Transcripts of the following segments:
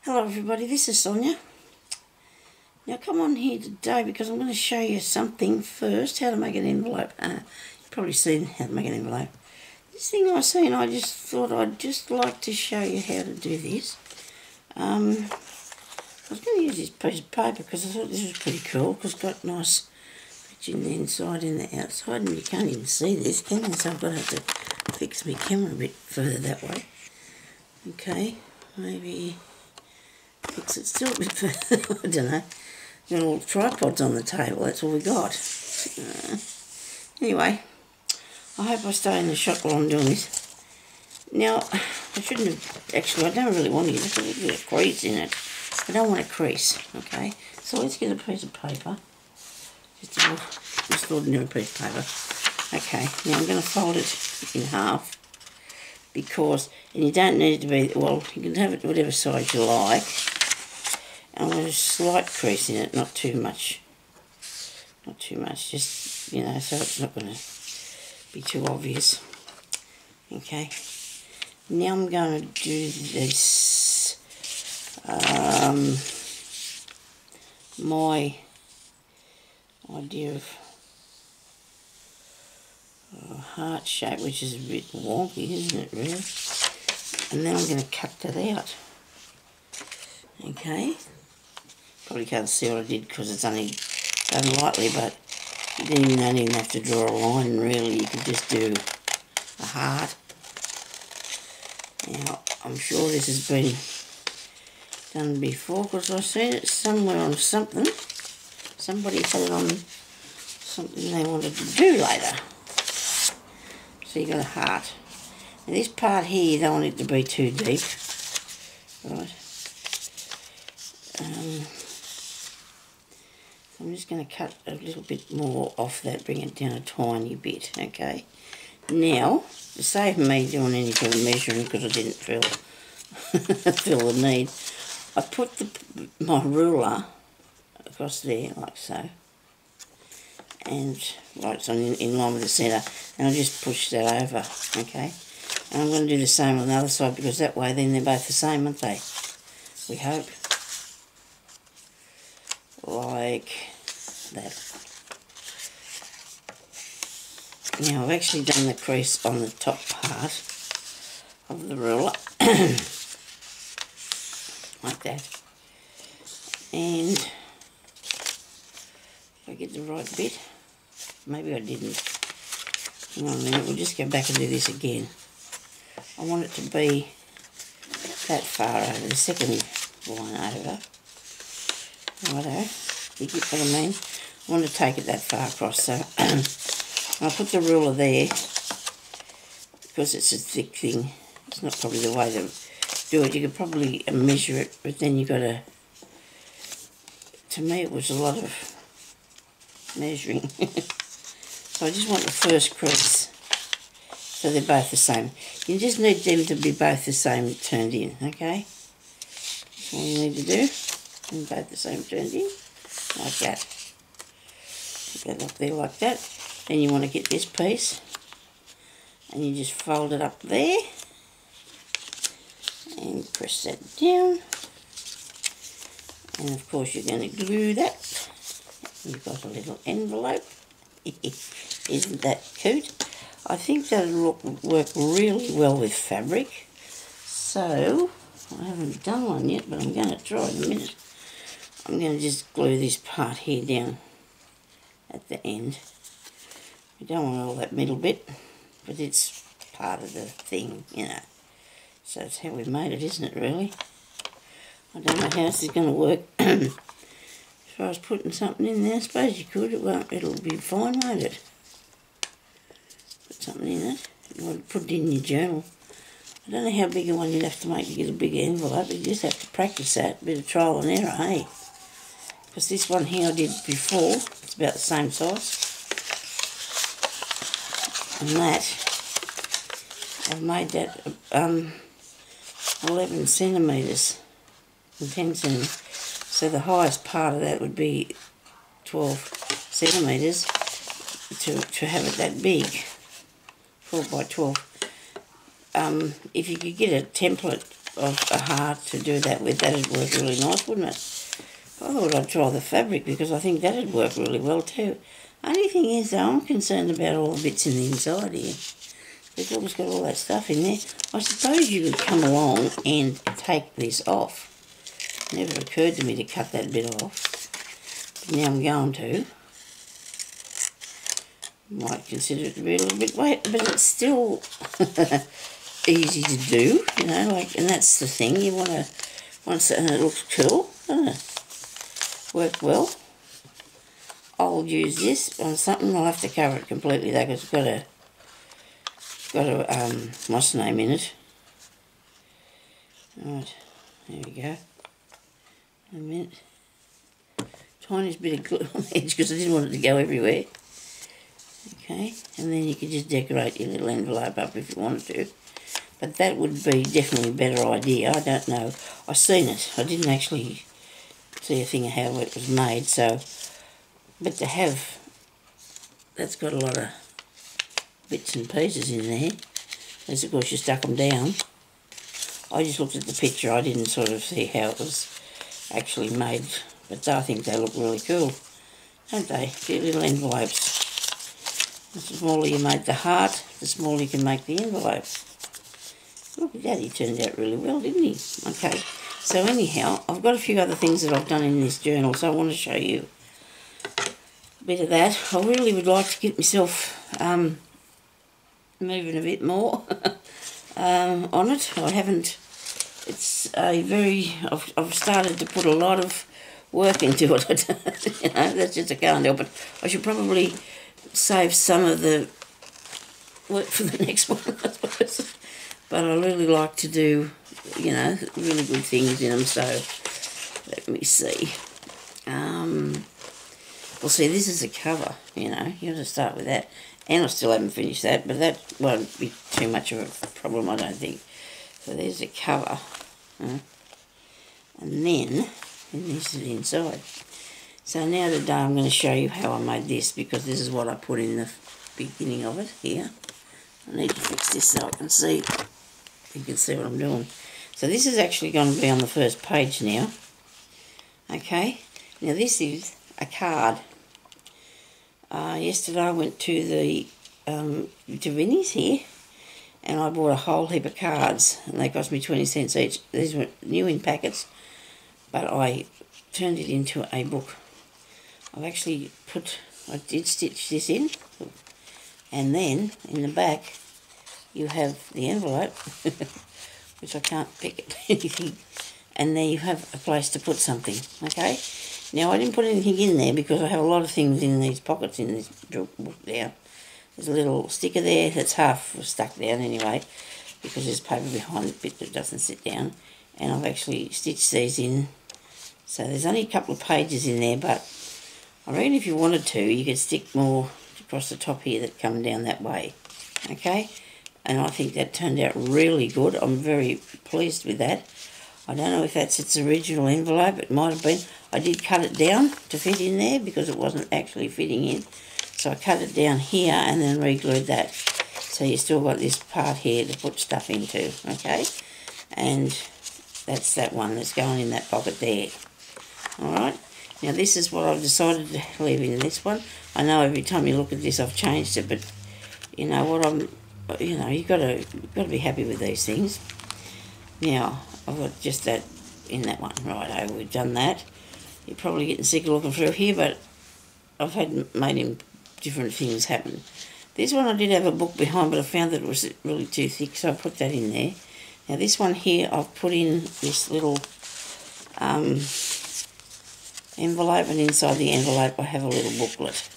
Hello everybody, this is Sonia. Now come on here today because I'm going to show you something first, how to make an envelope. You've probably seen how to make an envelope. This thing I seen, I just thought I'd just like to show you how to do this. I was going to use this piece of paper because I thought this was pretty cool because it's got nice picture in the inside and the outside, and you can't even see this, can you? So I've got to have to fix my camera a bit further that way. Okay, maybe fix it still a bit further. I don't know. Got all the tripods on the table, that's all we got. Anyway, I hope I stay in the shot while I'm doing this. Now, I shouldn't have, actually I don't really want to use it, there's a bit of crease in it. I don't want a crease, okay? So let's get a piece of paper. Just ordinary piece of paper. Okay, now I'm going to fold it in half because, and you don't need it to be, well, you can have it whatever size you like. And there's a slight crease in it, not too much. Not too much, just, you know, so it's not going to be too obvious. Okay. Now I'm going to do this, my idea of a heart shape, which is a bit wonky, isn't it, really? And then I'm going to cut that out. Okay. Probably can't see what I did because it's only done lightly, but then you don't even have to draw a line, really. You could just do a heart. Now, I'm sure this has been done before because I've seen it somewhere on something. Somebody had it on something they wanted to do later. So you got a heart. Now this part here, you don't want it to be too deep. Right. So I'm just going to cut a little bit more off that, bring it down a tiny bit, okay? Now, to save me doing any sort of measuring because I didn't feel the need, I put my ruler across there like so, and right so in line with the centre, and I'll just push that over, okay? And I'm going to do the same on the other side because that way then they're both the same, aren't they? We hope. Like that. Now I've actually done the crease on the top part of the ruler like that, and if I get the right bit, maybe I didn't, hang on a minute, we'll just go back and do this again. I want it to be that far over, the second line over. Righto, you get what I mean? I want to take it that far across, so I'll put the ruler there because it's a thick thing. It's not probably the way to do it. You could probably measure it, but then you got to me it was a lot of measuring. So I just want the first crease so they're both the same. You just need them to be both the same turned in, okay? That's all you need to do. And both the same turned in, like that. Put that up there like that. Then you want to get this piece, and you just fold it up there, and press that down. And of course you're going to glue that. You've got a little envelope. Isn't that cute? I think that'll work really well with fabric. So, I haven't done one yet, but I'm going to try in a minute. I'm going to just glue this part here down at the end. We don't want all that middle bit, but it's part of the thing, you know. So that's how we made it, isn't it, really? I don't know how this is going to work. As far as putting something in there, I suppose you could. It'll be fine, won't it? Put something in it. You want to put it in your journal. I don't know how big a one you'd have to make to get a bigger envelope, but you just have to practice that. A bit of trial and error, hey? Because this one here I did before, it's about the same size. And that, I've made that 11 centimetres and 10 centimetres. So the highest part of that would be 12 centimetres to have it that big, 12 by 12. If you could get a template of a heart to do that with. That'd work really nice, wouldn't it? I thought I'd try the fabric because I think that'd work really well too. Only thing is though, I'm concerned about all the bits in the inside here. It's always got all that stuff in there. I suppose you could come along and take this off. It never occurred to me to cut that bit off. But now I'm going to. Might consider it to be a little bit weight, but it's still easy to do, you know, like, and that's the thing, you want to, once, and it looks cool, doesn't it? Work well. I'll use this on something. I'll have to cover it completely though, because it's got a what's the name in it. Right, there we go. A minute. Tiniest bit of glue on the edge because I didn't want it to go everywhere. Okay, and then you could just decorate your little envelope up if you wanted to. But that would be definitely a better idea. I don't know. I've seen it. I didn't actually see a thing of how it was made, so, but to have, that's got a lot of bits and pieces in there. Unless of course you stuck them down. I just looked at the picture, I didn't sort of see how it was actually made, but I think they look really cool, don't they? Cute little envelopes. The smaller you make the heart, the smaller you can make the envelope. Look at that, he turned out really well, didn't he? Okay, so anyhow, I've got a few other things that I've done in this journal, so I want to show you a bit of that. I really would like to get myself moving a bit more on it. I haven't, it's a very, I've started to put a lot of work into it. You know, that's just, I can't help it. I should probably save some of the work for the next one, I suppose. But I really like to do, you know, really good things in them, so let me see. Well, see, this is a cover, you know, you have to start with that. And I still haven't finished that, but that won't be too much of a problem, I don't think. So there's a cover. And then this is inside. So now today I'm going to show you how I made this, because this is what I put in the beginning of it here. I need to fix this so I can see, you can see what I'm doing. So this is actually going to be on the first page now. Okay, now this is a card. Yesterday I went to the to Vinnie's here, and I bought a whole heap of cards, and they cost me 20 cents each. These were new in packets, but I turned it into a book. I've actually I did stitch this in, and then in the back you have the envelope, which I can't pick at anything, and there you have a place to put something, okay? Now I didn't put anything in there because I have a lot of things in these pockets in this book there. There's a little sticker there that's half stuck down anyway, because there's paper behind the bit that doesn't sit down, and I've actually stitched these in. So there's only a couple of pages in there, but I reckon if you wanted to, you could stick more across the top here that come down that way, okay? And I think that turned out really good. I'm very pleased with that. I don't know if that's its original envelope, it might have been. I did cut it down to fit in there because it wasn't actually fitting in. So I cut it down here and then re-glued that. So you still got this part here to put stuff into, okay? And that's that one that's going in that pocket there. Alright, now this is what I've decided to leave in this one. I know every time you look at this I've changed it, but you know what you've got to be happy with these things. Now, I've got just that in that one. Right, we've done that. You're probably getting sick of looking through here, but I've made him different things happen. This one I did have a book behind, but I found that it was really too thick, so I put that in there. Now this one here, I've put in this little envelope, and inside the envelope I have a little booklet.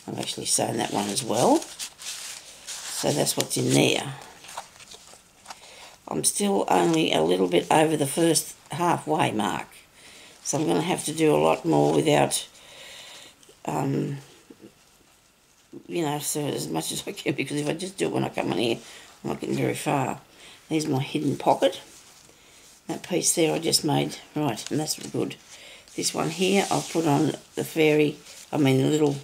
I've actually sewn that one as well. So that's what's in there. I'm still only a little bit over the first halfway mark, so I'm going to have to do a lot more without, so as much as I can, because if I just do it when I come in here, I'm not getting very far. There's my hidden pocket. That piece there I just made, right, and that's good. This one here I've put on the little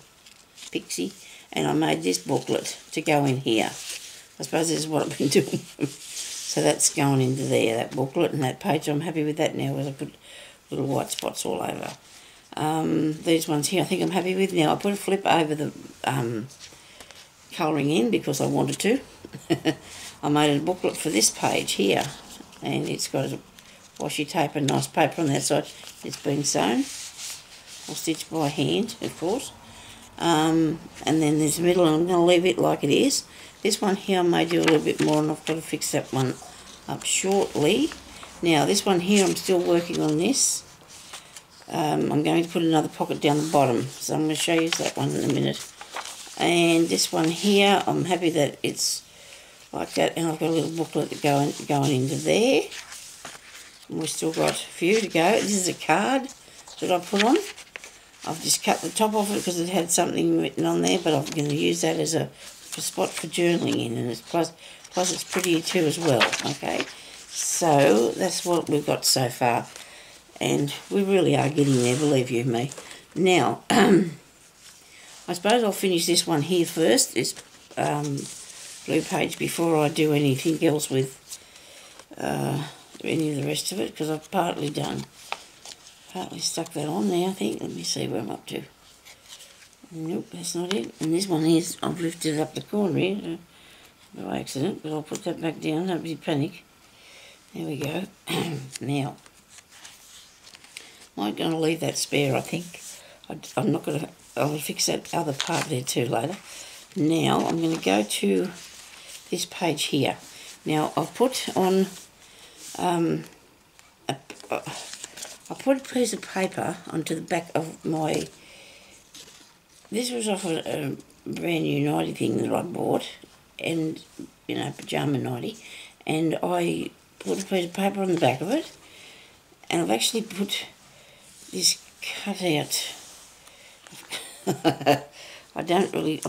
pixie, and I made this booklet to go in here. I suppose this is what I've been doing So that's going into there, that booklet and that page. I'm happy with that now, because I put little white spots all over. These ones here I think I'm happy with. Now I put a flip over the colouring in because I wanted to. I made a booklet for this page here, and it's got a washi tape and nice paper on that side. It's been sewn or stitched by hand, of course. And then there's the middle, and I'm going to leave it like it is. This one here I may do a little bit more, and I've got to fix that one up shortly. Now this one here I'm still working on this. I'm going to put another pocket down the bottom, so I'm going to show you that one in a minute. And this one here, I'm happy that it's like that, and I've got a little booklet going into there. And we've still got a few to go. This is a card that I put on. I've just cut the top off it because it had something written on there, but I'm going to use that as a spot for journaling in, and it's plus it's pretty too as well. Okay, so that's what we've got so far, and we really are getting there, believe you me. Now, I suppose I'll finish this one here first, this blue page, before I do anything else with any of the rest of it, because I've partly stuck that on there, I think. Let me see where I'm up to. Nope, that's not it. And this one is, I've lifted up the corner here by accident, but I'll put that back down, don't be panic. There we go. Now, I'm going to leave that spare, I think. I'm not going to, I'll fix that other part there too later. Now, I'm going to go to this page here. Now, I've put on, I put a piece of paper onto the back of my, this was off a brand new nightie thing that I bought, and, you know, pyjama nightie, and I put a piece of paper on the back of it, and I've actually put this cut out. I'm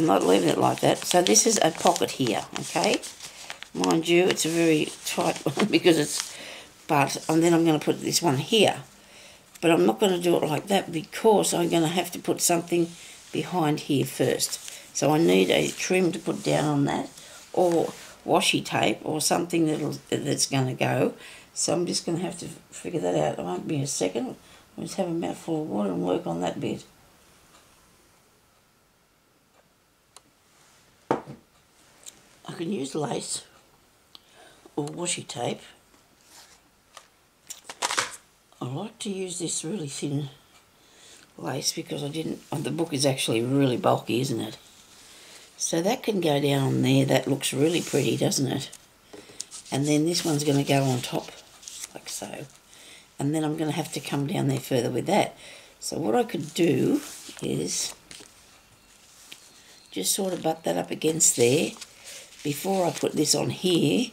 not leaving it like that. So this is a pocket here, okay? Mind you, it's a very tight one because it's, and then I'm going to put this one here. But I'm not going to do it like that because I'm going to have to put something behind here first. So I need a trim to put down on that, or washi tape, or something that's going to go. So I'm just going to have to figure that out. It won't be a second. I'll just have a mouthful of water and work on that bit. I can use lace or washi tape. I like to use this really thin lace because the book is actually really bulky, isn't it? So that can go down on there. That looks really pretty, doesn't it? And then this one's going to go on top, like so. And then I'm going to have to come down there further with that. So what I could do is just sort of butt that up against there before I put this on here.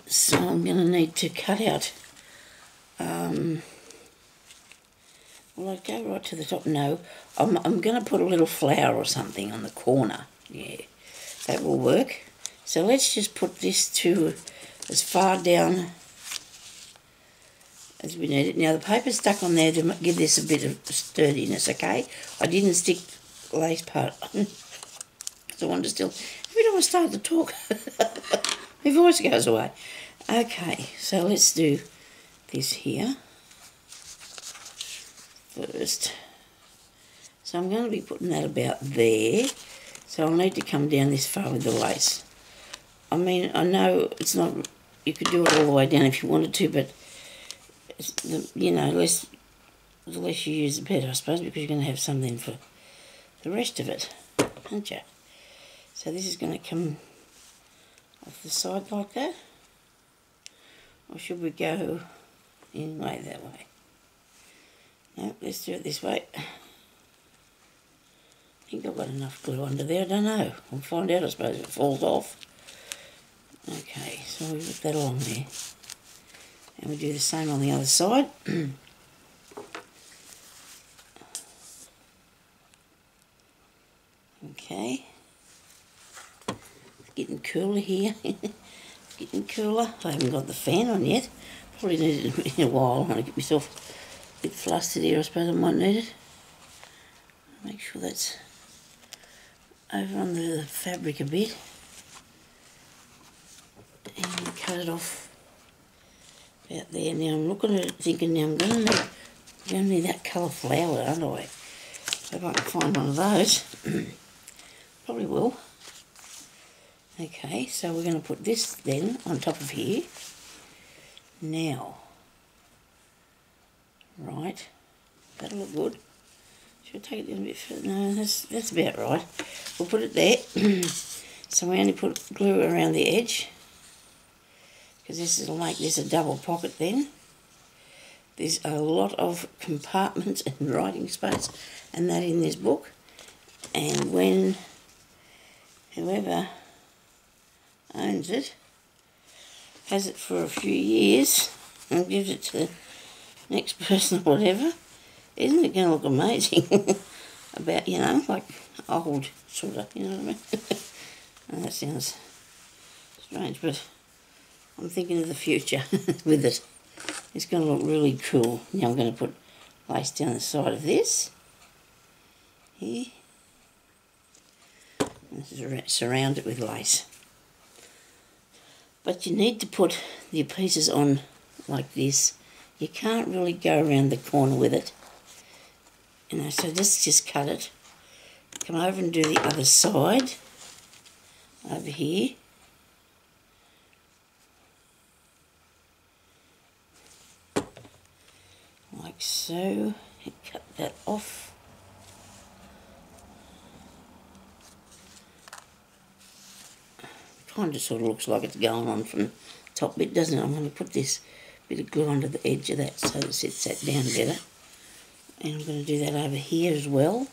So I'm going to need to cut out, well, I'd go right to the top. No, I'm going to put a little flower or something on the corner. Yeah, that will work. So let's just put this to as far down as we need it. Now the paper's stuck on there to give this a bit of sturdiness, okay? I didn't stick lace part on. So I want to still, every time I start to talk, my voice goes away. Okay, so let's do this here first. So I'm going to be putting that about there. So I'll need to come down this far with the lace. I mean, I know it's not, you could do it all the way down if you wanted to, but, you know, the less you use the better, I suppose, because you're going to have something for the rest of it, aren't you? So this is going to come off the side like that. Or should we go in that way? No, let's do it this way. I think I've got enough glue under there, I don't know. We'll find out, I suppose, if it falls off. Okay, so we put that along there. And we do the same on the other side. Okay. It's getting cooler here. It's getting cooler. I haven't got the fan on yet. Probably need it in a while. I'm going to get myself a bit flustered here. I suppose I might need it. Make sure that's over under the fabric a bit. and cut it off about there. Now I'm looking at it thinking, now I'm going to need that colour flower, aren't I? If I can find one of those. Probably will. Okay, so we're going to put this then on top of here. Now, right, that'll look good. Should I take it a little bit further? No, that's about right. We'll put it there. So we only put glue around the edge, because this will make this a double pocket then. There's a lot of compartments and writing space and that in this book. And when whoever owns it has it for a few years and gives it to the next person or whatever, isn't it going to look amazing? About, you know, like old sort of, you know what I mean? And that sounds strange, but I'm thinking of the future with it. It's going to look really cool. Now I'm going to put lace down the side of this. Here. And surround it with lace. But you need to put your pieces on like this. You can't really go around the corner with it. You know, so let's just cut it. Come over and do the other side. Over here. Like so. And cut that off. Kind of sort of looks like it's going on from the top bit, doesn't it? I'm going to put this bit of glue under the edge of that so that it sits that down better. And I'm going to do that over here as well.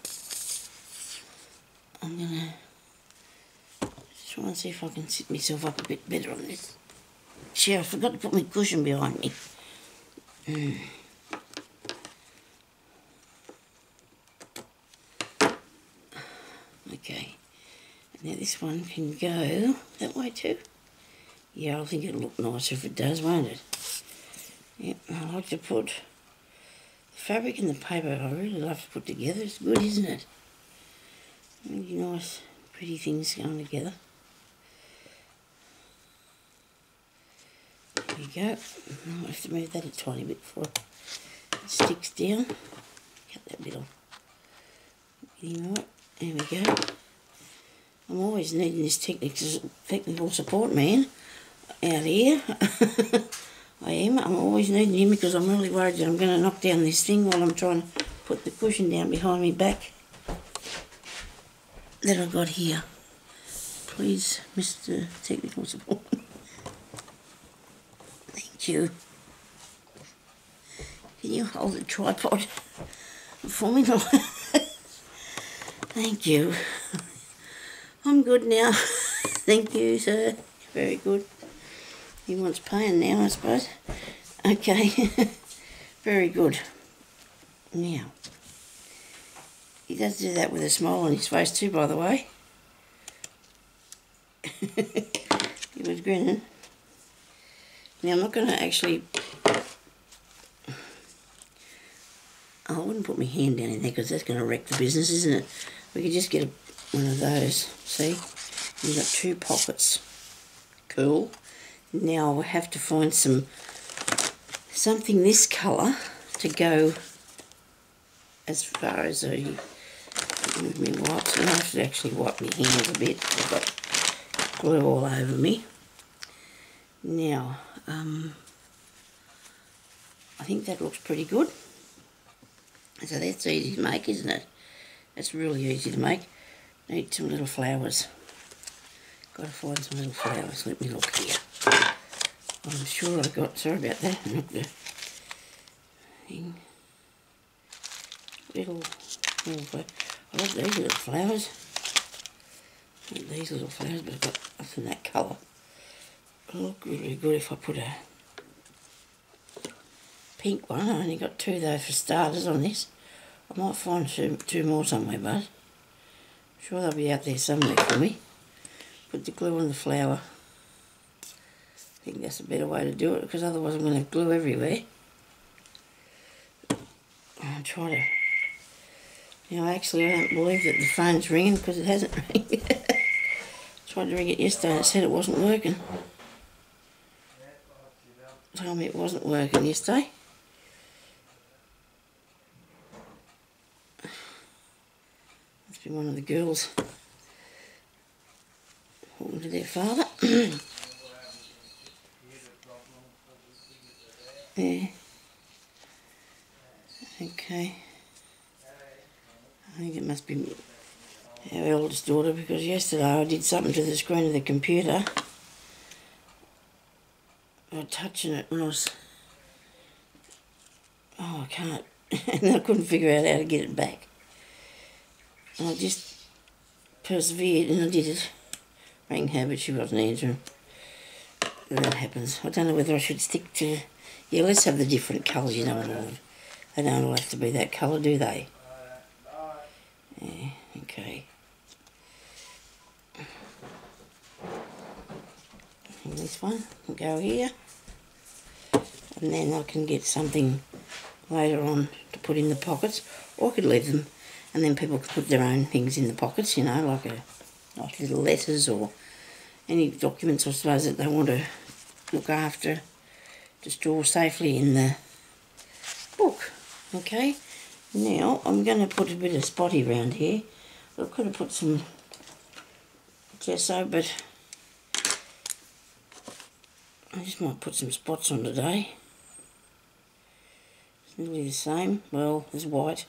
I'm going to try and see if I can sit myself up a bit better on this chair. I forgot to put my cushion behind me. Okay. Now this one can go that way too. Yeah, I think it'll look nicer if it does, won't it? Yep, I like to put the fabric and the paper. I really love to put together. It's good, isn't it? Really nice, pretty things going together. There you go. I have to move that a tiny bit before it sticks down. Cut that bit off. Right, there we go. I'm always needing this technical support man out here. I'm always needing him because I'm really worried that I'm going to knock down this thing while I'm trying to put the cushion down behind me back that I've got here. Please, Mr. Technical Support. Thank you. Can you hold the tripod for me? Thank you. I'm good now. Thank you, sir. Very good. He wants paying now, I suppose. Okay. Very good. Now, he does do that with a smile on his face too, by the way. He was grinning. Now, I'm not going to actually... I wouldn't put my hand down in there because that's going to wreck the business, isn't it? We could just get one of those. See? You've got two pockets. Cool. Now we'll have to find something this colour to go as far as I move my wipes. I have to actually wipe my hands a bit. I've got glue all over me. Now, I think that looks pretty good. So that's easy to make, isn't it? That's really easy to make. Need some little flowers. Got to find some little flowers. Let me look here. I'm sure I got, sorry about that, not the thing. Little flowers. I love these little flowers. Not these little flowers, but I've got nothing that colour. It'll look really good if I put a pink one. I only got two though for starters on this. I might find two more somewhere, but I'm sure they'll be out there somewhere for me. Put the glue on the flower. I think that's a better way to do it because otherwise I'm going to have glue everywhere. I'll try to... Now actually I don't believe that the phone's ringing because it hasn't rang. Tried to ring it yesterday and it said it wasn't working. told me it wasn't working yesterday. Must be one of the girls talking to their father. Yeah. Okay. I think it must be our eldest daughter, because yesterday I did something to the screen of the computer. I was touching it when I was... Oh, I can't. And I couldn't figure out how to get it back. And I just persevered and I did it. Rang her, but she wasn't answering. That happens. I don't know whether I should stick to... Yeah, let's have the different colours, you know. They don't all have to be that colour, do they? Yeah, okay. And this one will go here. And then I can get something later on to put in the pockets. Or I could leave them and then people could put their own things in the pockets, you know, like little letters or any documents, I suppose, that they want to look after to store safely in the book. Okay, now I'm going to put a bit of spotty around here. I could have put some gesso, but I just might put some spots on today. It's nearly the same. Well, there's white.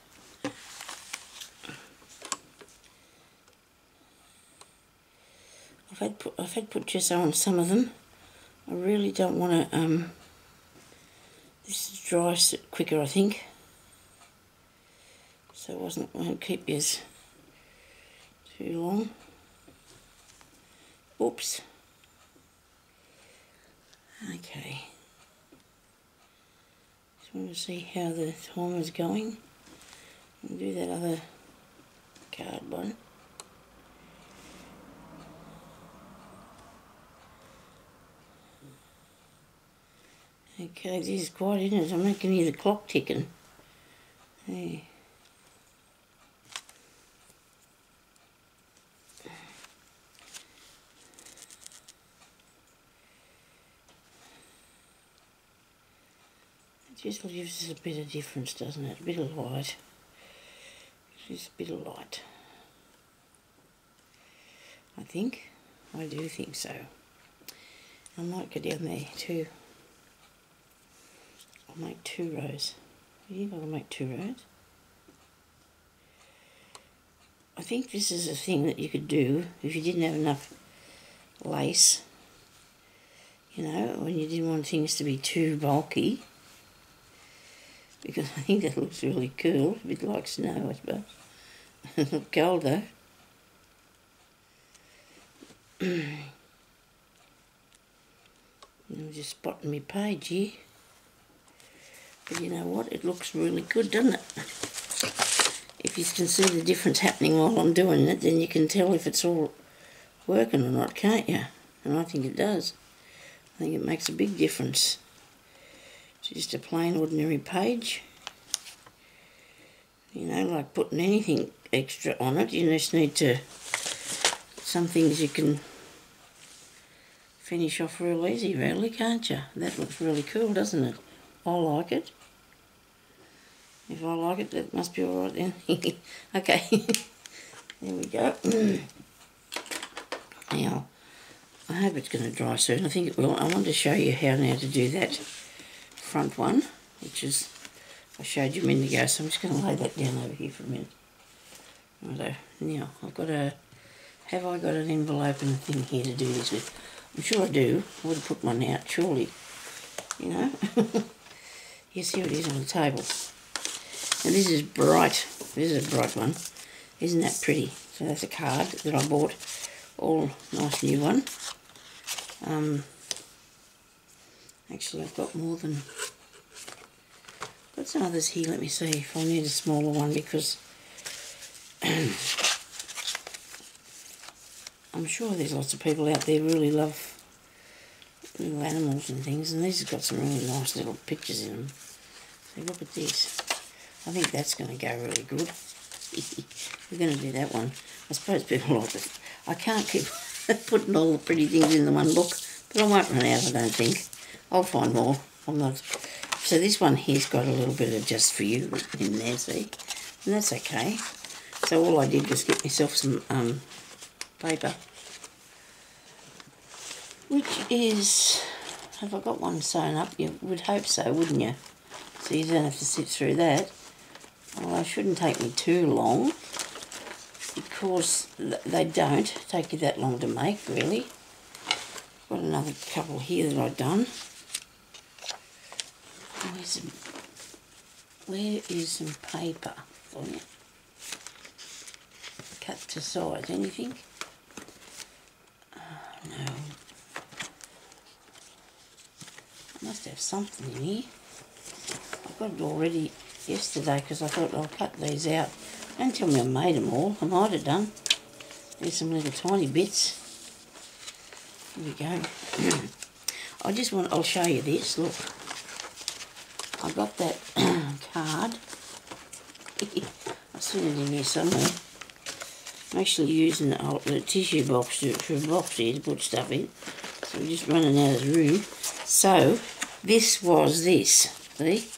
I've had put gesso on some of them. I really don't want to. This dries quicker, I think. So it won't keep you too long. Oops. Okay. Just want to see how the timer's going. I'll do that other card one. Okay, this is quite, isn't it? I can hear the clock ticking. There. It just gives us a bit of difference, doesn't it? A bit of light. Just a bit of light. I think. I do think so. I might go down there too. I'll make 2 rows. You've got to make 2 rows. I think this is a thing that you could do if you didn't have enough lace, you know, when you didn't want things to be too bulky, because I think that looks really cool, a bit like snow, I suppose. Not cold though. I'm just spotting my page here. But you know what, it looks really good, doesn't it? If you can see the difference happening while I'm doing it, then you can tell if it's all working or not, can't you? And I think it does. I think it makes a big difference. It's just a plain ordinary page. You know, like putting anything extra on it, you just need to... Some things you can finish off real easy, really, can't you? That looks really cool, doesn't it? I like it. If I like it, that must be alright then. Okay, there we go. Now, I hope it's going to dry soon. I think it will. I want to show you how now to do that front one, which is, I showed you a minute ago, so I'm just going to lay that down over here for a minute. Righto. Now, I've got a, have I got an envelope and a thing here to do this with? I'm sure I do. I would have put one out, surely. You know? Yes, here it is on the table. And this is bright. This is a bright one. Isn't that pretty? So that's a card that I bought. All nice new one. Actually, I've got more than... got some others here. Let me see if I need a smaller one, because I'm sure there's lots of people out there who really love little animals and things, and these have got some really nice little pictures in them. So look at this. I think that's going to go really good. We're going to do that one. I suppose people like it. I can't keep putting all the pretty things in the one book, but I won't run out, I don't think. I'll find more. So this one here's got a little bit of just for you in there, see? And that's okay. So all I did was get myself some paper, which is, have I got one sewn up? You would hope so, wouldn't you? So you don't have to sit through that. Well, it shouldn't take me too long, because they don't take you that long to make, really. Got another couple here that I've done. Where is some paper for you? Cut to size, anything? No. I must have something in here. I got it already yesterday because I thought I'll cut these out. Don't tell me I made them all. I might have done. There's some little tiny bits. Here we go. I'll show you this, look. I got that card. I've seen it in here somewhere. I'm actually using the tissue box for a box here to put stuff in. So we're just running out of the room. So, this was this, see?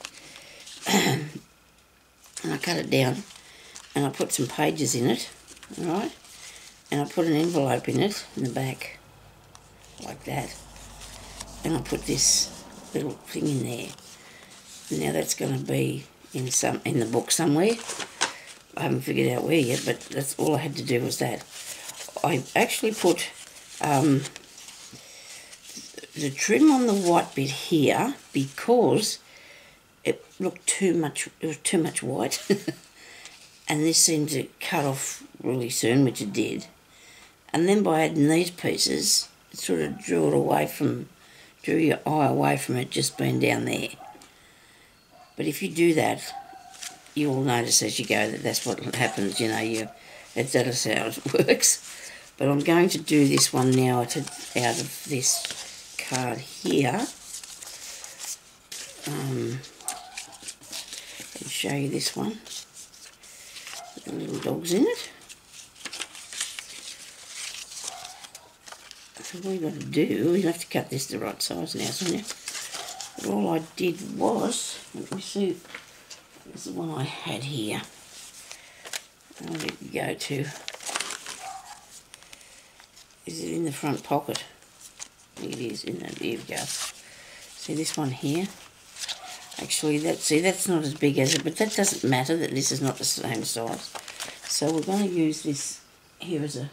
And I cut it down and I put some pages in it, alright? And I put an envelope in it, in the back, like that. And I put this little thing in there. Now that's going to be in the book somewhere. I haven't figured out where yet, but that's all I had to do was that. I actually put the trim on the white bit here because it looked too much. It was too much white, and this seemed to cut off really soon, which it did. And then by adding these pieces, it sort of drew your eye away from it just being down there. But if you do that, you will notice as you go that that's what happens, you know, that is how it works. But I'm going to do this one now out of this card here. And show you this one. With the little dogs in it. So what we've got to do, we have to cut this the right size now, Sonia. But all I did was, let me see, this is the one I had here. Where did it go to? Is it in the front pocket? I think it is, in there, there we go. See this one here? Actually, that's not as big as it, but that doesn't matter that this is not the same size. So we're going to use this here as a,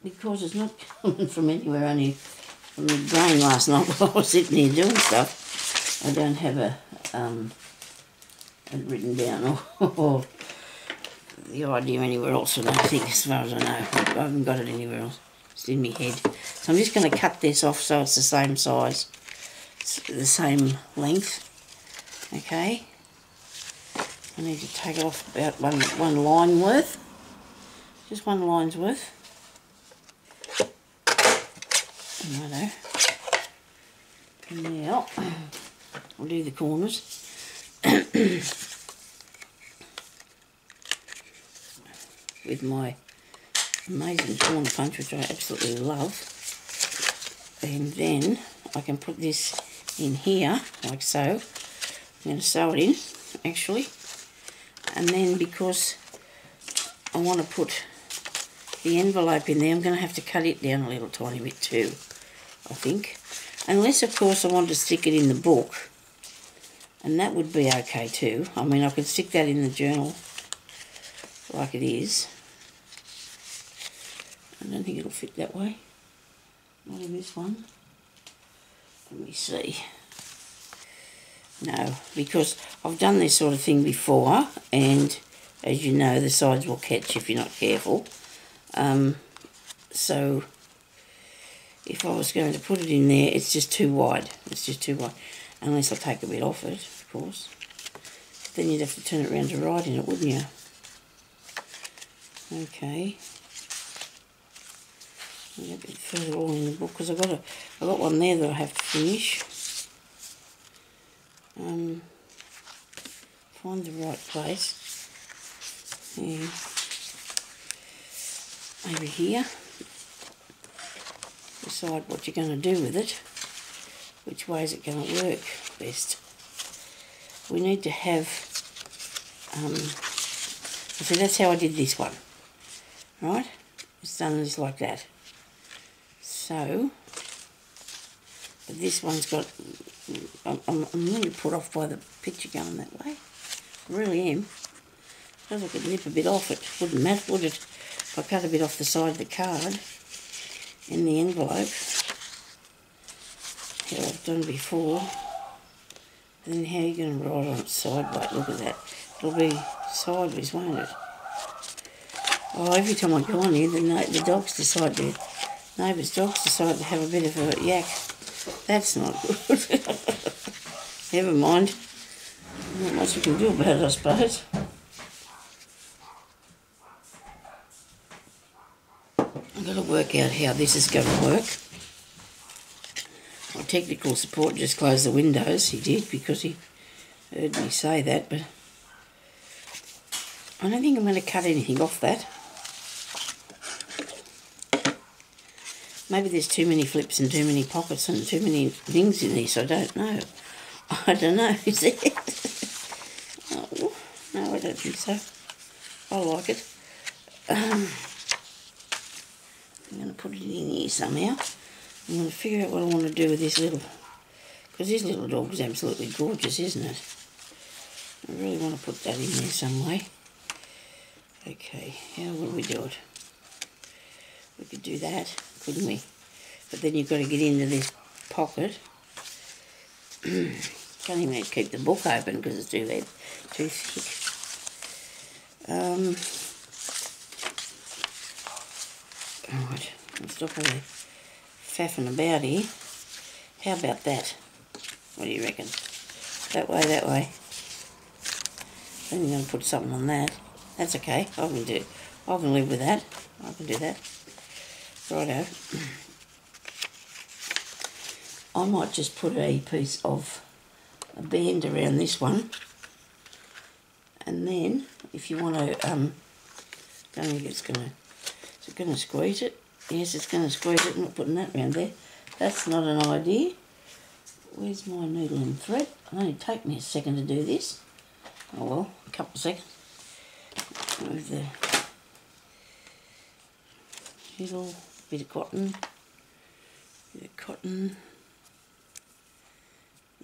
because it's not coming from anywhere, only from the brain last night while I was sitting here doing stuff. I don't have it written down or the idea anywhere else, I don't think, as far as I know. I haven't got it anywhere else. It's in my head. So I'm just going to cut this off so it's the same size, it's the same length. Okay. I need to take it off about one line worth. Just one line's worth. Righto. And now I'll do the corners. With my amazing corner punch, which I absolutely love. And then I can put this in here, like so. I'm going to sew it in, actually. And then because I want to put the envelope in there, I'm going to have to cut it down a little tiny bit too, I think. Unless, of course, I want to stick it in the book. And that would be okay too. I mean, I could stick that in the journal like it is. I don't think it'll fit that way. Not in this one. Let me see. No, because I've done this sort of thing before, and as you know, the sides will catch if you're not careful. So if I was going to put it in there, it's just too wide. It's just too wide. Unless I take a bit off it, of course. Then you'd have to turn it around to write in it, wouldn't you? Okay. I'll get a bit further on in the book because I've got one there that I have to finish. Find the right place. Yeah. Over here. Decide what you're going to do with it. Which which way is it going to work best. We need to have, so that's how I did this one, right? It's done just like that. So, but this one's got, I'm really put off by the picture going that way. I really am. Because I could nip a bit off it. Wouldn't matter, would it? If I cut a bit off the side of the card in the envelope, how I've done before, then how are you going to write on its side? Wait, look at that. It'll be sideways, won't it? Oh, every time I go on here, the dogs decide to, neighbours' dogs decide to have a bit of a yak. That's not good. Never mind. Not much you can do about it, I suppose. I've got to work out how this is going to work. My technical support just closed the windows. He did, because he heard me say that, but I don't think I'm going to cut anything off that. Maybe there's too many flips and too many pockets and too many things in this. I don't know. I don't know. Is there? Oh, no, I don't think so. I like it. I'm going to put it in here somehow. I'm going to figure out what I want to do with this little... Because this little dog is absolutely gorgeous, isn't it? I really want to put that in there some way. Okay, how will we do it? We could do that, couldn't we? But then you've got to get into this pocket. Can't even keep the book open because it's too thick. Right, let's stop all the faffing about here. How about that? What do you reckon? That way, that way. Then you're going to put something on that. That's okay. I can live with that. I can do that. Righto. I might just put a piece of a band around this one, and then if you want to, don't think it's going to. Is it going to squeeze it? Yes, it's going to squeeze it. I'm not putting that around there. That's not an idea. Where's my needle and thread? It'll only take me a second to do this. Oh well, a couple of seconds. Move the needle, bit of cotton.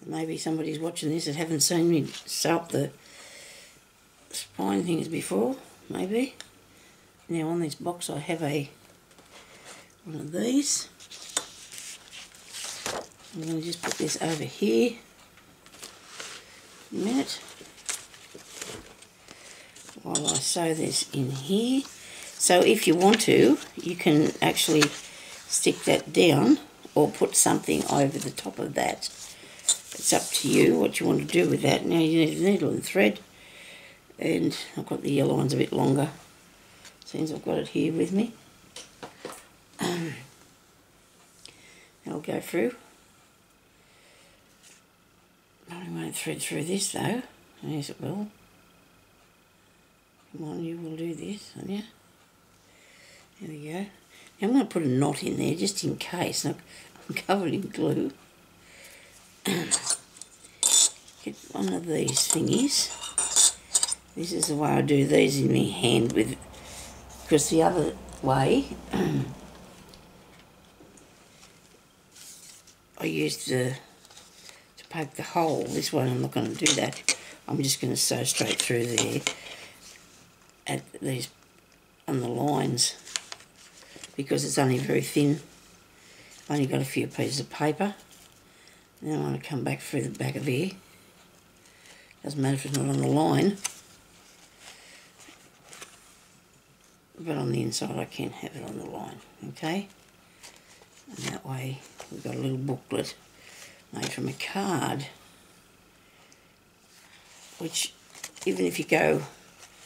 Maybe somebody's watching this that haven't seen me sew up the spine things before, maybe. Now on this box I have one of these. I'm going to just put this over here a minute while I sew this in here. So if you want to, you can actually stick that down or put something over the top of that. It's up to you what you want to do with that. Now you need a needle and thread, and I've got the yellow ones a bit longer since I've got it here with me. I'll go through. Probably won't thread through this though. Yes, it will. Come on, you will do this, won't you? There we go. Now I'm going to put a knot in there just in case. I'm covered in glue. Get one of these thingies. This is the way I do these in my hand with, because the other way I used to poke the hole. This one I'm not going to do that. I'm just going to sew straight through there at these on the lines because it's only very thin. I've only got a few pieces of paper. Then I want to come back through the back of here. Doesn't matter if it's not on the line, but on the inside I can have it on the line, okay? And that way we've got a little booklet made from a card, which even if you go,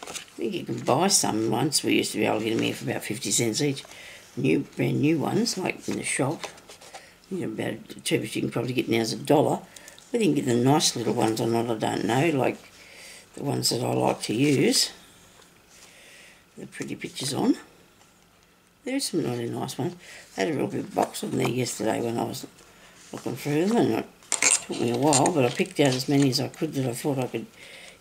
I think you can buy some once. We used to be able to get them here for about 50 cents each. Brand new ones, like in the shop. You know, about the cheapest you can probably get now is $1. Whether you can get the nice little ones or not, I don't know, like the ones that I like to use. The pretty pictures on. There's some really nice ones. They had a real big box on there yesterday when I was looking through them, and Took me a while, but I picked out as many as I could that I thought I could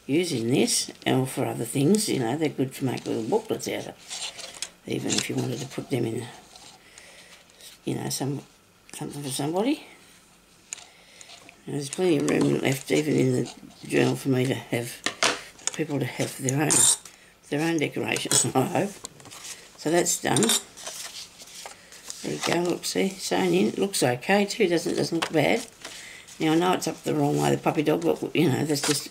use in this, or for other things. You know, they're good to make little booklets out of, even if you wanted to put them in, you know, something for somebody. And there's plenty of room left, even in the journal, for me to have people to have their own decorations, I hope. So that's done. There you go, look, see, sewn in. It looks okay too, doesn't look bad. Now I know it's up the wrong way, the puppy dog, but you know, that's just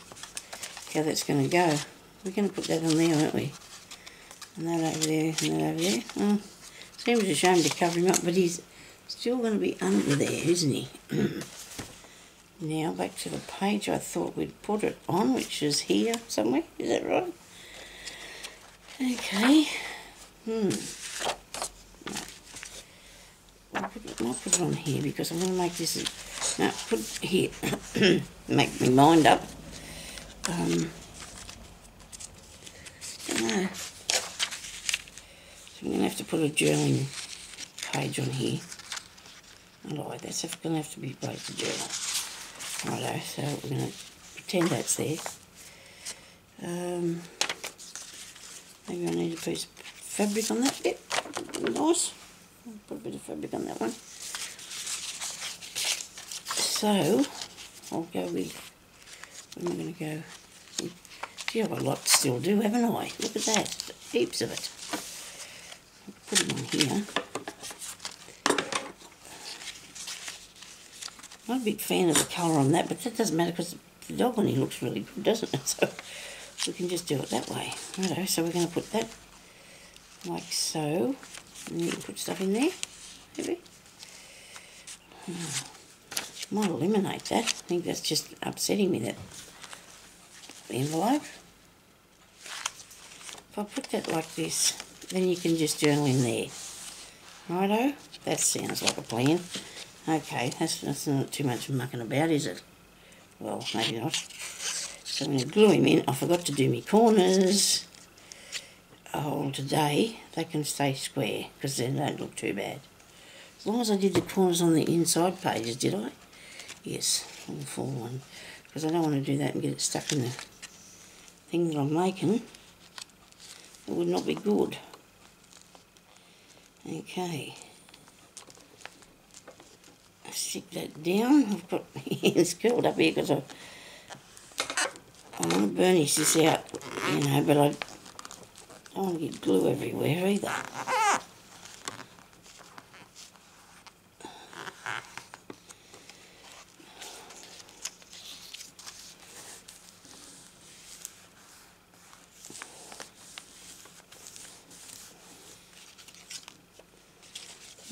how that's going to go. We're going to put that on there, aren't we? And that over there, and that over there. Oh, seems a shame to cover him up, but he's still going to be under there, isn't he? Now back to the page I thought we'd put it on, which is here somewhere. Is that right? Okay. I'll put it on here because I'm going to make this... No, put it here. Make me mind up. I don't know. So I'm going to have to put a journaling page on here. Alright, that's going to have to be both the journal. Righto, so we're going to pretend that's there. Maybe I need a piece of fabric on that bit. Nice. I'll put a bit of fabric on that one. So, I'll go with, where am I going to go? Gee, I've got a lot to still do, haven't I? Look at that, heaps of it. I'll put them on here. I'm not a big fan of the colour on that, but that doesn't matter because the dog on here looks really good, doesn't it? So, we can just do it that way. Righto, so we're going to put that like so. And you can put stuff in there, maybe. Might eliminate that. I think that's just upsetting me, that envelope. If I put that like this, then you can just journal in there. Righto, that sounds like a plan. Okay, that's not too much mucking about, is it? Well, maybe not. So I'm going to glue him in. I forgot to do my corners. Oh, today they can stay square because they don't look too bad. As long as I did the corners on the inside pages, did I? Yes, on the full one. Because I don't want to do that and get it stuck in the thing that I'm making. It would not be good. Okay. Stick that down. I've got my hands curled up here because I want to burnish this out, you know, but I don't want to get glue everywhere either.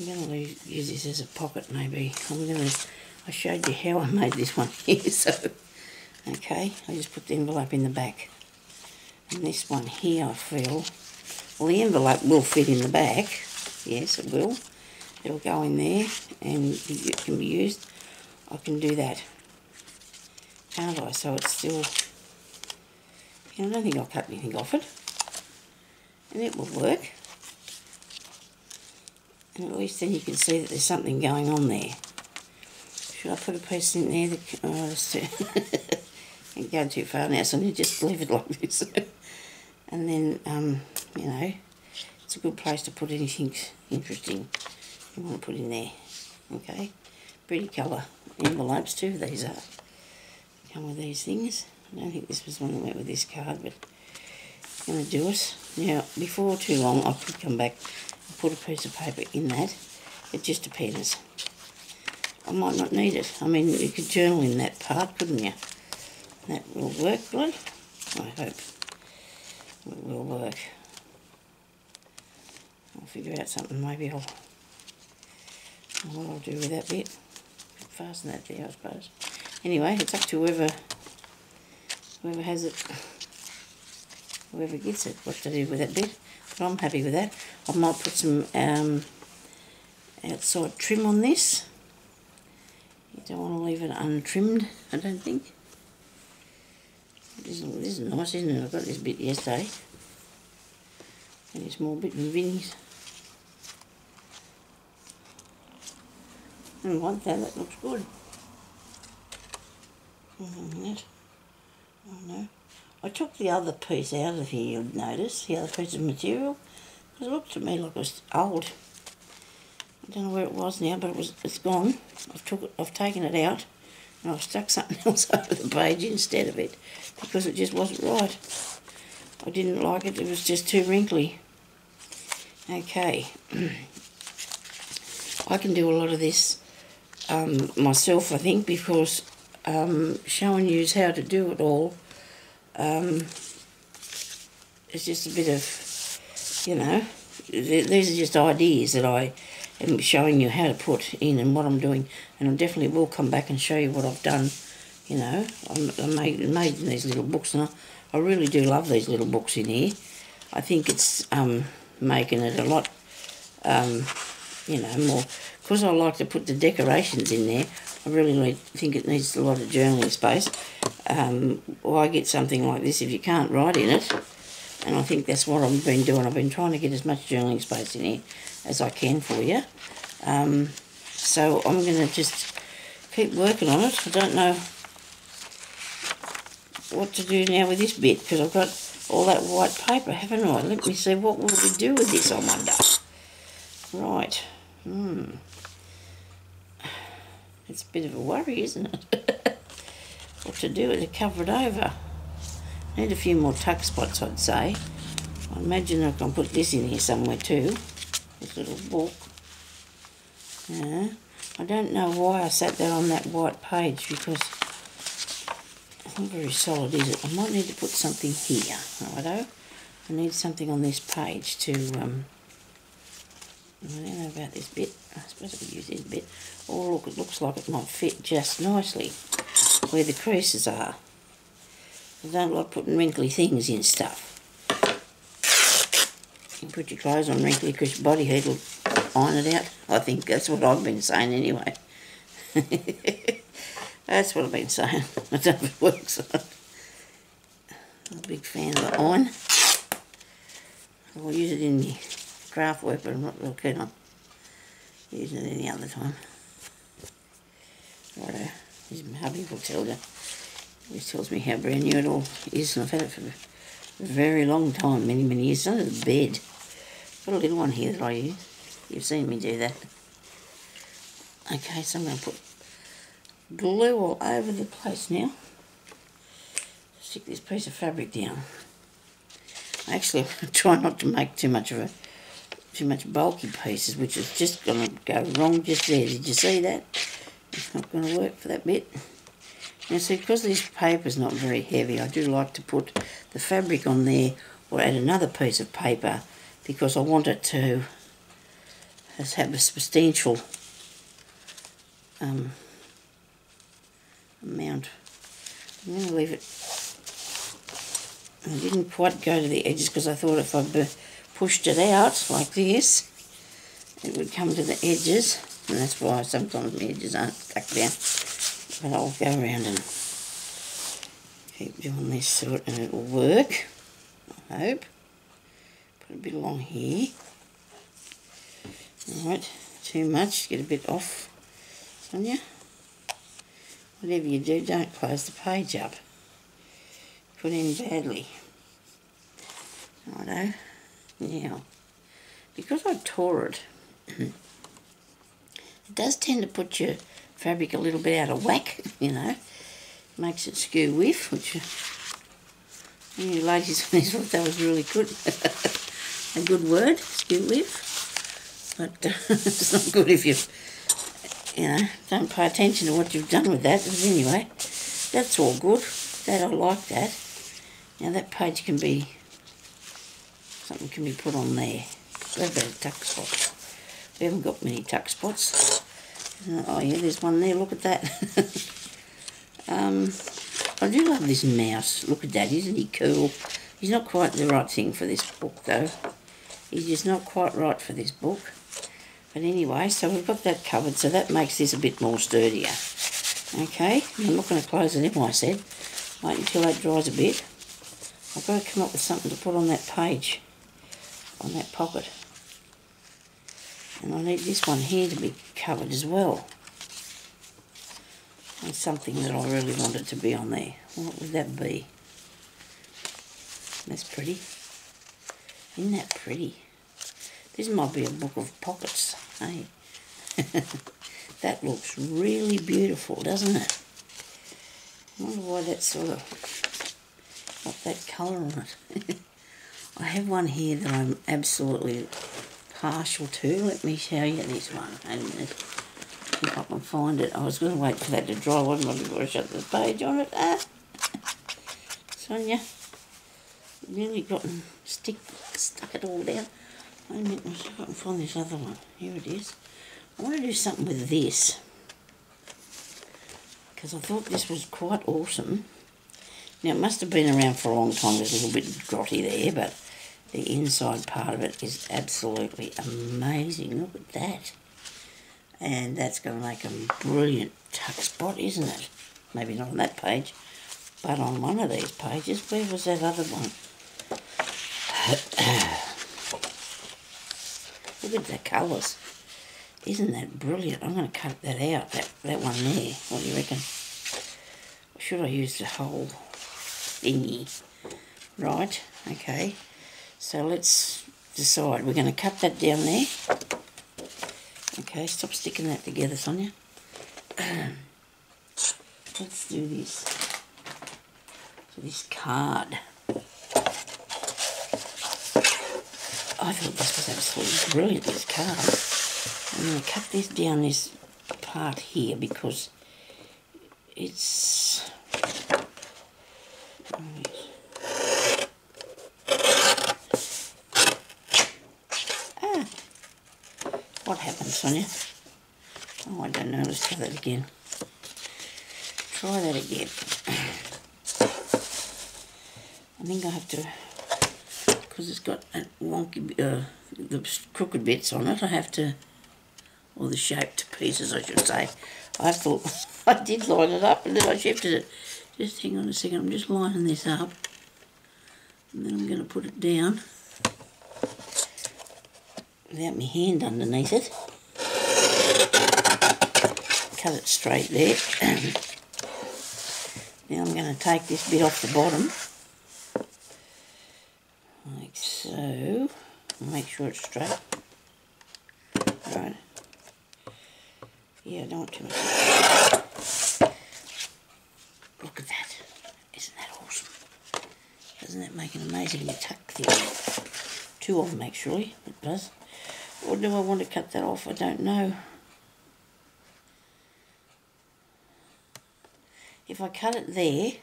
I'm going to use this as a pocket maybe. I showed you how I made this one here, so, okay, I just put the envelope in the back. And this one here I feel, well the envelope will fit in the back, yes it will. It'll go in there and it can be used. I can do that, can't I? So it's still, you know, I don't think I'll cut anything off it. And it will work. And at least then you can see that there's something going on there. Should I put a piece in there that, I'm going too far now, so I'm going to just leave it like this. And then, you know, it's a good place to put anything interesting you want to put in there. Okay, pretty colour envelopes too, these are. Come with these things. I don't think this was one that went with this card, but I'm going to do it. Now, before too long, I could come back and put a piece of paper in that. It just depends. I might not need it. I mean, you could journal in that part, couldn't you? That will work, will it? I hope it will work. I'll figure out something. Maybe what I'll do with that bit. Fasten that there, I suppose. Anyway, it's up to whoever has it, whoever gets it, what to do with that bit. But I'm happy with that. I might put some outside trim on this. You don't want to leave it untrimmed, I don't think. This is nice, isn't it? I got this bit yesterday. And a small bit from Vinnie's. I don't like that, that looks good. That. Oh no. I took the other piece out of here, you'd notice, the other piece of material, because it looked to me like it was old. I don't know where it was now, but it's gone. I've taken it out, and I've stuck something else over the page instead of it, because it just wasn't right. I didn't like it, it was just too wrinkly. Okay. I can do a lot of this myself, I think, because showing you how to do it all, it's just a bit of, you know, these are just ideas that I am showing you how to put in and what I'm doing, and I definitely will come back and show you what I've done. You know, I made these little books, and I really do love these little books in here. I think it's making it a lot, you know, more, because I like to put the decorations in there. I really think it needs a lot of journaling space. Why get something like this if you can't write in it? And I think that's what I've been doing. I've been trying to get as much journaling space in here as I can for you. So I'm going to just keep working on it. I don't know what to do now with this bit, because I've got all that white paper, haven't I? Let me see, what will we do with this, I wonder. Right. It's a bit of a worry, isn't it? What to do with it, cover it over. Need a few more tuck spots, I'd say. I imagine I can put this in here somewhere too, this little book. Yeah. I don't know why I sat that on that white page, because it's not very solid, is it? I might need to put something here, righto? I need something on this page to, I don't know about this bit. I suppose I could use this bit. Oh look, it looks like it might fit just nicely where the creases are. I don't like putting wrinkly things in stuff. You can put your clothes on wrinkly because your body heat will iron it out. I think that's what I've been saying anyway. That's what I've been saying. I don't know if it works. I'm a big fan of the iron. I'll use it in my craft work, but I'm not real keen on using it any other time. Righto, this my hubby will tell you. He tells me how brand new it all is, and I've had it for a very long time, many, many years. It's under the bed. Got a little one here that I use. You've seen me do that. Okay, so I'm going to put glue all over the place now. Stick this piece of fabric down. Actually, I try not to make too much bulky pieces, which is just going to go wrong just there. Did you see that? It's not going to work for that bit. Now see, because this paper's not very heavy, I do like to put the fabric on there or add another piece of paper, because I want it to have a substantial amount. I'm going to leave it. I didn't quite go to the edges because I thought if I pushed it out like this, it would come to the edges, and that's why sometimes my edges aren't stuck down. But I'll go around and keep doing this sort, and it'll work, I hope. Put a bit along here. Alright, too much, get a bit off, Sonia. Whatever you do, don't close the page up. Put in badly. Righto. Now, because I tore it, it does tend to put your fabric a little bit out of whack, you know. Makes it skew whiff, which you ladies thought that was really good. A good word, skew whiff. But it's not good if you know, don't pay attention to what you've done with that. But anyway, that's all good. That I like that. Now that page can be, something can be put on there. What about a tuck spot? We haven't got many tuck spots. Oh yeah, there's one there, look at that. I do love this mouse. Look at that, isn't he cool? He's not quite the right thing for this book though. He's just not quite right for this book. But anyway, so we've got that covered, so that makes this a bit more sturdier. Okay, I'm not going to close it in, I said. Wait until that dries a bit. I've got to come up with something to put on that page, on that pocket. And I need this one here to be covered as well. and something that I really wanted to be on there. What would that be? That's pretty. Isn't that pretty? This might be a book of pockets, hey? That looks really beautiful, doesn't it? I wonder why that's sort of got that colour on it. I have one here that I'm absolutely partial to. Let me show you this one. If I can find it. I was going to wait for that to dry, wasn't I, before I shut the page on it. Ah! Sonya, nearly gotten stuck it all down. Wait a minute, let's see if I can find this other one. Here it is. I want to do something with this, because I thought this was quite awesome. Now, it must have been around for a long time. There's a little bit grotty there, but the inside part of it is absolutely amazing. Look at that. And that's going to make a brilliant tuck spot, isn't it? Maybe not on that page, but on one of these pages. Where was that other one? Look at the colours. Isn't that brilliant? I'm going to cut that out, that one there. What do you reckon? Should I use the whole thingy? Right, okay. So let's decide. We're going to cut that down there. Okay, stop sticking that together, Sonya. Let's do this. So this card. I thought this was absolutely brilliant, this card. I'm going to cut this down this part here because it's... Ah! What happened, Sonya? Oh, I don't know. Let's try that again. Try that again. I think I have to... because it's got that wonky, the crooked bits on it, I have to, or the shaped pieces I should say, I thought, I did line it up and then I shifted it. Just hang on a second, I'm just lining this up and then I'm going to put it down without my hand underneath it. Cut it straight there. Now I'm going to take this bit off the bottom. Like so. Make sure it's straight. Right. Yeah, I don't want too much. Look at that. Isn't that awesome? Doesn't that make an amazing tuck thing? Two of them actually, it does. Or do I want to cut that off? I don't know. If I cut it there,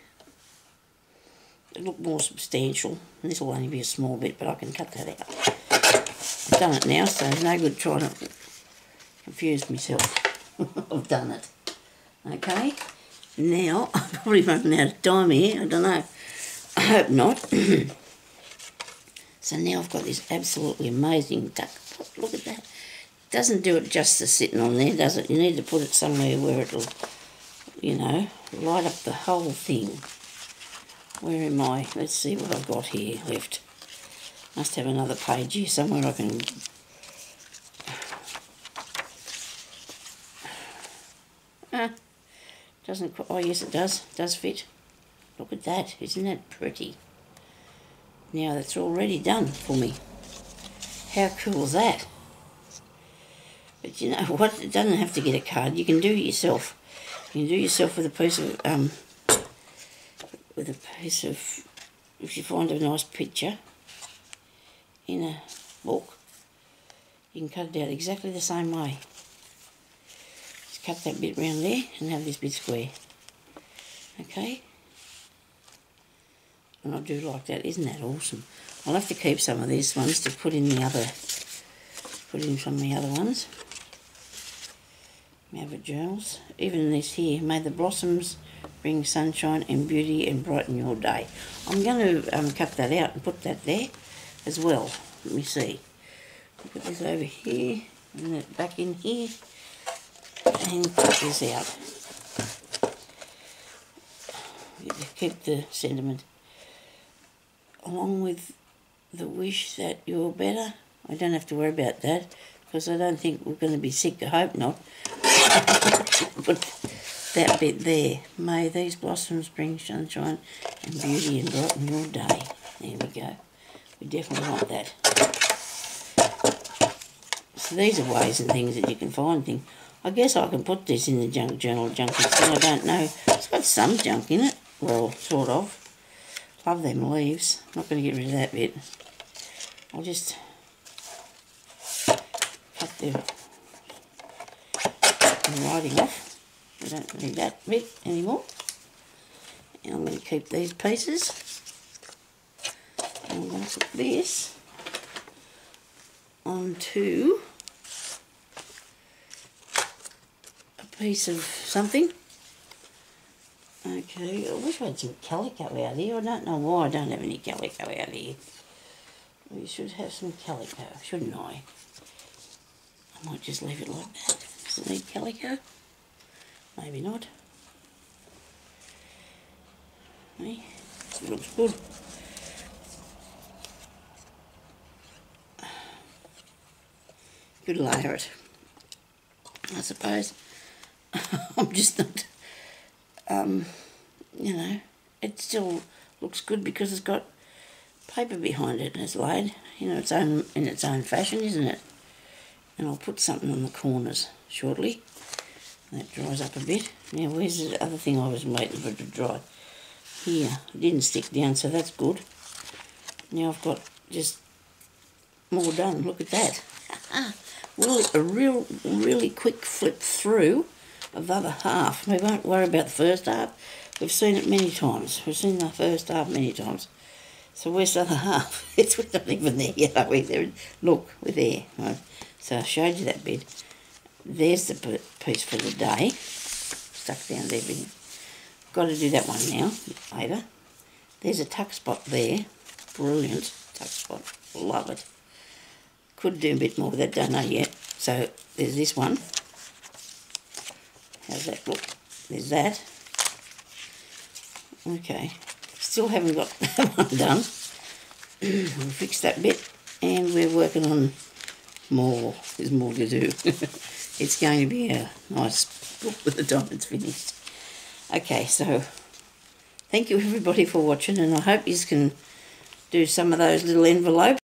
it'll look more substantial. And this will only be a small bit, but I can cut that out. I've done it now, so there's no good trying to confuse myself. I've done it. Okay, now I'm probably running out of time here. I don't know. I hope not. So now I've got this absolutely amazing tuck. Look at that. It doesn't do it justice sitting on there, does it? You need to put it somewhere where it'll, you know, light up the whole thing. Where am I? Let's see what I've got here left. Must have another page here somewhere I can... Doesn't... Oh, yes, it does. It does fit. Look at that. Isn't that pretty? Now, that's already done for me. How cool is that? But you know what? It doesn't have to get a card. You can do it yourself. You can do it yourself with a piece of... if you find a nice picture in a book, you can cut it out exactly the same way. Just cut that bit round there and have this bit square. Okay? And I do like that. Isn't that awesome? I'll have to keep some of these ones to put in the other, some of the other ones. D.I.Y. journals. Even this here, may the blossoms bring sunshine and beauty and brighten your day. I'm going to cut that out and put that there as well. Let me see. I'll put this over here and that back in here and cut this out. Keep the sentiment. Along with the wish that you're better. I don't have to worry about that because I don't think we're going to be sick. I hope not. But that bit there. May these blossoms bring sunshine and beauty and brighten your day. There we go. We definitely want that. So these are ways and things that you can find things. I guess I can put this in the junk journal, junky thing. I don't know. It's got some junk in it. Well, sort of. Love them leaves. Not going to get rid of that bit. I'll just cut the writing off. I don't need that bit anymore. And I'm going to keep these pieces. And I'm going to put this onto a piece of something. Okay, I wish I had some calico out here. I don't know why I don't have any calico out here. We should have some calico, shouldn't I? I might just leave it like that. Does it need calico? Maybe not. Hey, it looks good. Could layer it, I suppose. I'm just not, you know, it still looks good because it's got paper behind it and it's laid, you know, in its own fashion, isn't it? And I'll put something on the corners shortly. That dries up a bit. Now, where's the other thing I was waiting for it to dry? Here, it didn't stick down, so that's good. Now I've got just more done. Look at that. Really quick flip through of the other half. We won't worry about the first half. We've seen it many times. We've seen the first half many times. So where's the other half? It's not even there yet, are we? There. Look, we're there. Right. So I showed you that bit. There's the piece for the day. Stuck down there. Got to do that one now, later. There's a tuck spot there. Brilliant tuck spot. Love it. Could do a bit more with that, don't know yet. So there's this one. How's that look? There's that. Okay. Still haven't got that one done. We'll fix that bit. And we're working on more. There's more to do. It's going to be a nice book with the diamonds finished. Okay, so thank you everybody for watching, and I hope you can do some of those little envelopes.